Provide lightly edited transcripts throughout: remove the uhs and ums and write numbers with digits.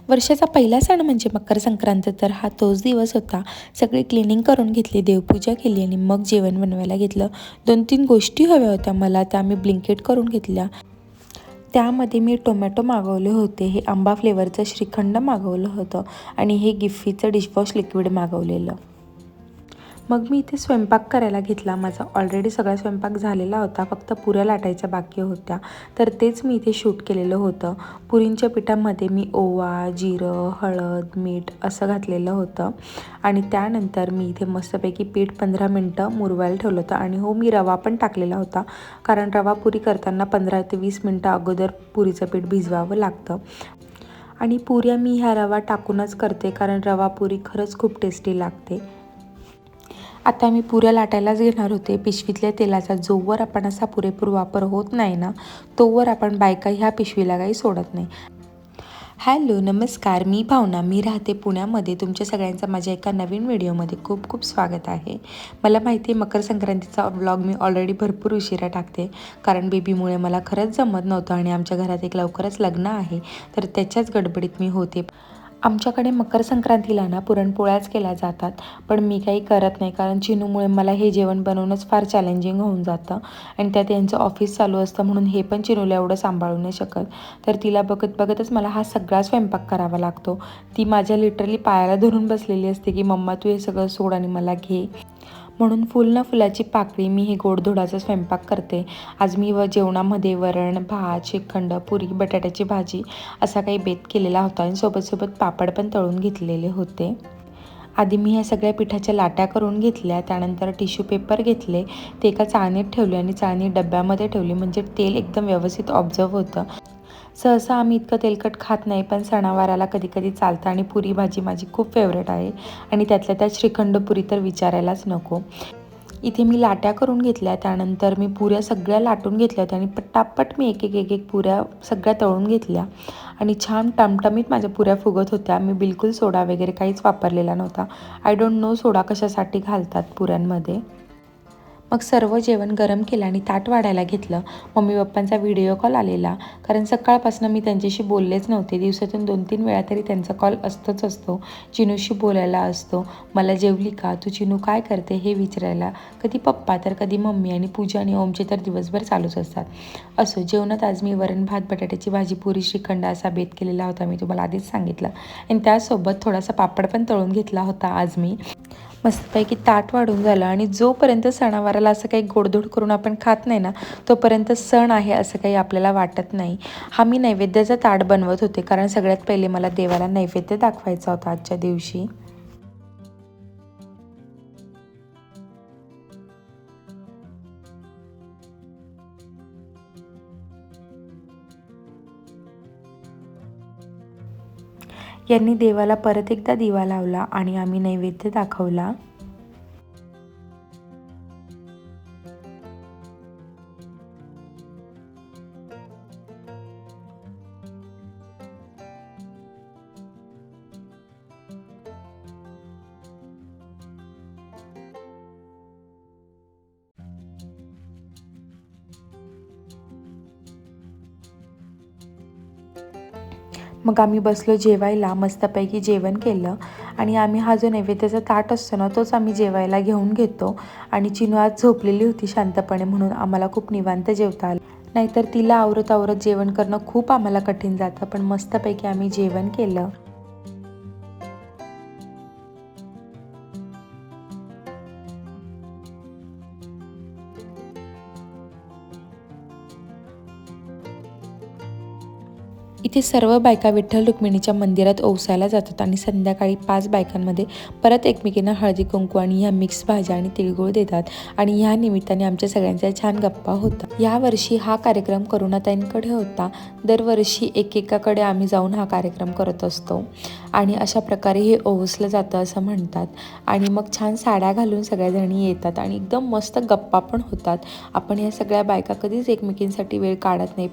वर्षाचा पहिला सण म्हणजे मकर संक्रांत, तर हा तोच दिवस होता. सगळी क्लिनिंग करून घेतली, देवपूजा केली आणि मग जेवण बनवायला घेतलं. 2-3 गोष्टी हव्या होत्या मला, त्या मी ब्लिंकिट करून घेतल्या. त्यामध्ये मी टोमॅटो मागवले होते, हे आंबा फ्लेवरचं श्रीखंड मागवलं होतं आणि हे गिफ्फीचं डिशवॉश लिक्विड मागवलेलं. मग मी इथे स्वयंपाक करायला घेतला. माझा ऑलरेडी सगळा स्वयंपाक झालेला होता, फक्त पुऱ्या लाटायच्या बाकी होत्या, तर तेच मी इथे शूट केलेलं होतं. पुरींच्या पिठामध्ये मी ओवा, जिरं, हळद, मीठ असं घातलेलं होतं आणि त्यानंतर मी इथे मस्तपैकी पीठ 15 मिनटं मुरवायला ठेवलं होतं. आणि हो, मी रवा पण टाकलेला होता, कारण रवा पुरी करताना 15 ते 20 मिनटं अगोदर पुरीचं पीठ भिजवावं लागतं. आणि पुऱ्या मी ह्या रवा टाकूनच करते, कारण रवा पुरी खरंच खूप टेस्टी लागते. आता मी पुऱ्या लाटायलाच घेणार होते. पिशवीतल्या तेलाचा जोवर आपण असा पुरेपूर वापर होत नाही ना, तोवर आपण बायका ह्या पिशवीला काही सोडत नाही. हॅलो, नमस्कार, मी भावना. मी राहते पुण्यामध्ये. तुमच्या सगळ्यांचं माझ्या एका नवीन व्हिडिओमध्ये खूप खूप स्वागत आहे. मला माहिती आहे मकर संक्रांतीचा व्लॉग मी ऑलरेडी भरपूर उशिरा टाकते, कारण बेबीमुळे मला खरंच जमत नव्हतं आणि आमच्या घरात एक लवकरच लग्न आहे, तर त्याच्याच गडबडीत मी होते. आमच्याकडे मकर संक्रांतीला ना पुरणपोळ्याच केल्या जातात, पण मी काही करत नाही, कारण चिनूमुळे मला हे जेवण बनवणंच फार चॅलेंजिंग होऊन जातं आणि त्यात यांचं ऑफिस चालू असतं, म्हणून हे पण चिनूला एवढं सांभाळू नाही शकत. तर तिला बघत बघतच मला हा सगळा स्वयंपाक करावा लागतो. ती माझ्या लिटरली पायाला धरून बसलेली असते की मम्मा तू हे सगळं सोड आणि मला घे. म्हणून फुल ना फुलाची पाकळी मी हे गोडधोडाचा स्वयंपाक करते. आज मी जेवणामध्ये वरण, भात, श्रीखंड, पुरी, बटाट्याची भाजी असा काही बेत केलेला होता आणि सोबत पापड पण तळून घेतलेले होते. आधी मी ह्या सगळ्या पिठाच्या लाट्या करून घेतल्या. त्यानंतर टिश्यू पेपर घेतले, ते एका चाळणीत ठेवले आणि चाळणी डब्यामध्ये ठेवली, म्हणजे तेल एकदम व्यवस्थित ऑब्झर्व होतं. सहसा आम्ही इतकं तेलकट खात नाही, पण सणावाराला कधी कधी चालतं आणि पुरी भाजी माझी खूप फेवरेट आहे आणि त्यातल्या त्यात श्रीखंड पुरी तर विचारायलाच नको. इथे मी लाट्या करून घेतल्या, त्यानंतर मी पुऱ्या सगळ्या लाटून घेतल्या होत्या आणि पटापट मी एक पुऱ्या सगळ्या तळून घेतल्या आणि छान टमटमीत माझ्या पुऱ्या फुगत होत्या. मी बिलकुल सोडा वगैरे काहीच वापरलेला नव्हता. आय डोंट नो सोडा कशासाठी घालतात पुऱ्यांमध्ये. मग सर्व जेवण गरम केलं आणि ताट वाढायला घेतलं. मम्मी पप्पांचा व्हिडिओ कॉल आलेला, कारण सकाळपासून मी त्यांच्याशी बोललेच नव्हते. दिवसातून 2-3 वेळा तरी त्यांचा कॉल असतोच असतो. चिनूशी बोलायला असतो, मला जेवली का, तू चिनू काय करते हे विचारायला, कधी पप्पा तर कधी मम्मी, आणि पूजा आणि ओमचे तर दिवसभर चालूच असतात. असो, जेवणात आज मी वरण, भात, बटाट्याची भाजी, पुरी, श्रीखंड असा बेत केलेला होता, मी तुम्हाला आधीच सांगितलं. आणि त्यासोबत थोडासा पापड पण तळून घेतला होता आज मी. मस्तपैकी ताट वाढून झालं आणि जोपर्यंत सणावाराला असं काही गोडधोड करून आपण खात नाही ना, तोपर्यंत सण आहे असं काही आपल्याला वाटत नाही. हा मी नैवेद्याचा ताट बनवत होते, कारण सगळ्यात पहिले मला देवाला नैवेद्य दाखवायचा होता आजच्या दिवशी. यांनी देवाला परत एकदा दिवा लावला आणि आम्ही नैवेद्य दाखवला. मग आम्ही बसलो जेवायला, मस्तपैकी जेवण केलं आणि आम्ही हा जो नैवेद्याचा ताट असतो ना, तोच आम्ही जेवायला घेऊन घेतो. आणि चिनू आज झोपलेली होती शांतपणे, म्हणून आम्हाला खूप निवांत जेवता आलं. नाहीतर तिला आवरत आवरत जेवण करणं खूप आम्हाला कठीण जातं, पण मस्तपैकी आम्ही जेवण केलं. इथे सर्व बायका विठ्ठल रुक्मिणीच्या मंदिरात ओवसायला जातात आणि संध्याकाळी 5 बायकांमध्ये परत एकमेकींना हळदी कुंकू आणि ह्या मिक्स भाज्या आणि तिळगुळ देतात आणि ह्या निमित्ताने आमच्या सगळ्यांच्या छान गप्पा होतात. यावर्षी हा कार्यक्रम करुणाताईंकडे होता. दरवर्षी एकेकाकडे आम्ही जाऊन हा कार्यक्रम करत असतो आणि अशा प्रकारे हे ओवसलं जातं असं म्हणतात. आणि मग छान साड्या घालून सगळ्याजणी येतात आणि एकदम मस्त गप्पा पण होतात. आपण या सगळ्या बायका कधीच एकमेकींसाठी वेळ काढत नाही,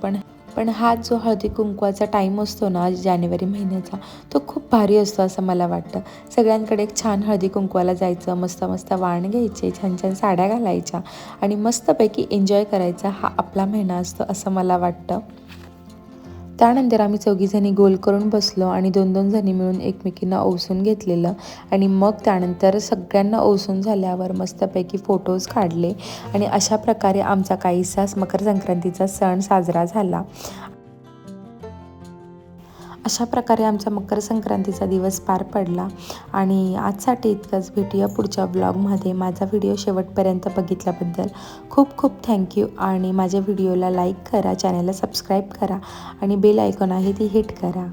पण हा जो हळदी कुंकवाचा टाईम असतो ना जानेवारी महिन्याचा, तो खूप भारी असतो असं मला वाटतं. सगळ्यांकडे एक छान हळदी कुंकवाला जायचं, मस्त मस्त वाण घ्यायचे, छान छान साड्या घालायच्या आणि मस्तपैकी एन्जॉय करायचा हा आपला महिना असतो असं मला वाटतं. त्यानंतर आम्ही चौघीजणी गोल करून बसलो आणि 2-2 जणी मिळून एकमेकींना ओवसून घेतलेलं आणि मग त्यानंतर सगळ्यांना ओवसून झाल्यावर मस्तपैकी फोटोज काढले आणि अशा प्रकारे आमचा काहीसा मकर संक्रांतीचा सण साजरा झाला. अशा प्रकारे आमचा मकर संक्रांतीचा दिवस पार पडला आणि आजसाठी इतकंच. भेटूया पुढच्या ब्लॉगमध्ये. माझा व्हिडिओ शेवटपर्यंत बघितल्याबद्दल खूप खूप थँक्यू आणि माझ्या व्हिडिओला लाईक करा, चॅनलला सबस्क्राईब करा आणि बेल आयकॉन आहे ती हिट करा.